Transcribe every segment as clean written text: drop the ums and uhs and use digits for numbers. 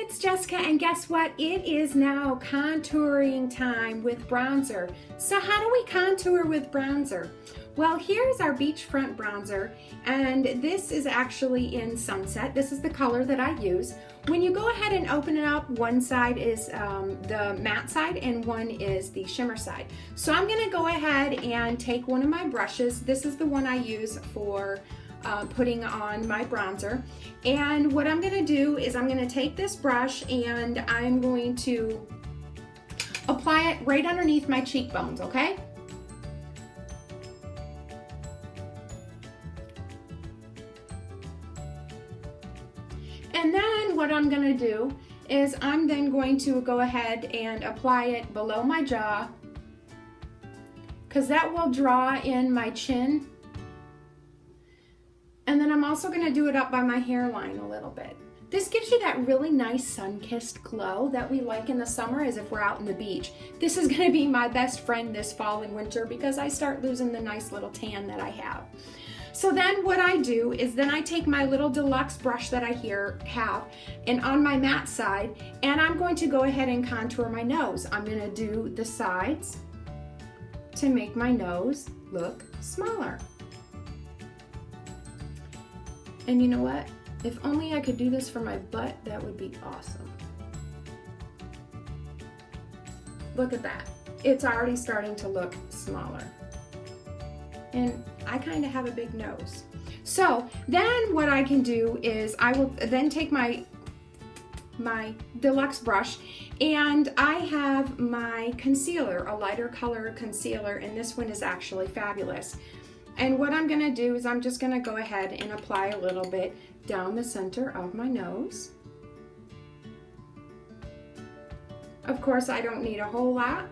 it's Jessica, and guess what? It is now contouring time with bronzer. So how do we contour with bronzer? Well, here's our beachfront bronzer, and this is actually in Sunset. This is the color that I use. When you go ahead and open it up, one side is the matte side and one is the shimmer side. So I'm gonna go ahead and take one of my brushes. This is the one I use for putting on my bronzer. And what I'm gonna do is I'm gonna take this brush and I'm going to apply it right underneath my cheekbones, okay? And then what I'm gonna do is I'm then going to go ahead and apply it below my jaw, because that will draw in my chin. And then I'm also gonna do it up by my hairline a little bit. This gives you that really nice sun-kissed glow that we like in the summer as if we're out on the beach. This is gonna be my best friend this fall and winter because I start losing the nice little tan that I have. So then what I do is then I take my little deluxe brush that I have and on my matte side, and I'm going to go ahead and contour my nose. I'm gonna do the sides to make my nose look smaller. And you know what? If only I could do this for my butt, that would be awesome. Look at that. It's already starting to look smaller. And I kind of have a big nose. So then what I can do is I will then take my deluxe brush, and I have my concealer, a lighter color concealer, and this one is actually fabulous. And what I'm gonna do is I'm just gonna go ahead and apply a little bit down the center of my nose. Of course, I don't need a whole lot.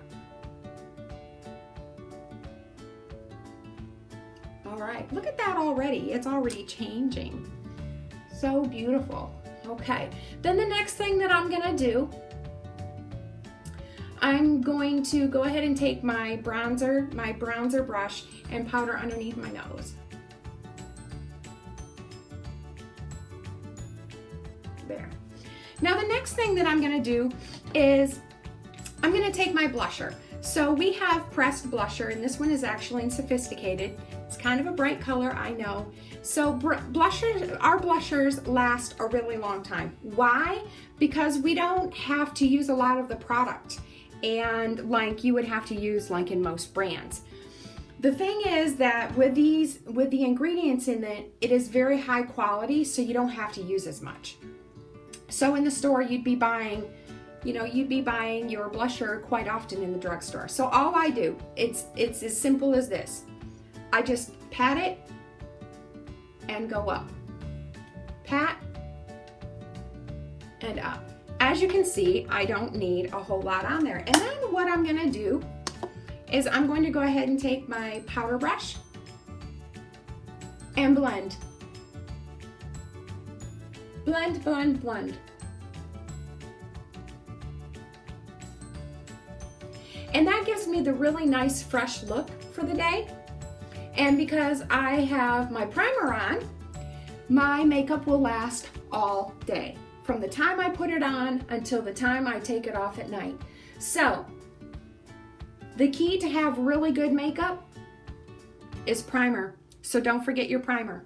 All right, look at that already. It's already changing. So beautiful. Okay, then the next thing that I'm gonna do, I'm going to go ahead and take my bronzer brush and powder underneath my nose. There. Now the next thing that I'm gonna do is I'm gonna take my blusher. So we have pressed blusher, and this one is actually in Sophisticated. It's kind of a bright color, I know. So our blushers last a really long time. Why? Because we don't have to use a lot of the product, and like you would have to use like in most brands. The thing is that with the ingredients in it, it is very high quality, so you don't have to use as much. So in the store, you'd be buying your blusher quite often in the drugstore. So all I do, it's as simple as this. I just pat it and go up. Pat and up. As you can see, I don't need a whole lot on there. And then what I'm gonna do is I'm going to go ahead and take my powder brush and blend. Blend, blend, blend. And that gives me the really nice fresh look for the day. And because I have my primer on, my makeup will last all day, from the time I put it on until the time I take it off at night. So the key to have really good makeup is primer. So don't forget your primer.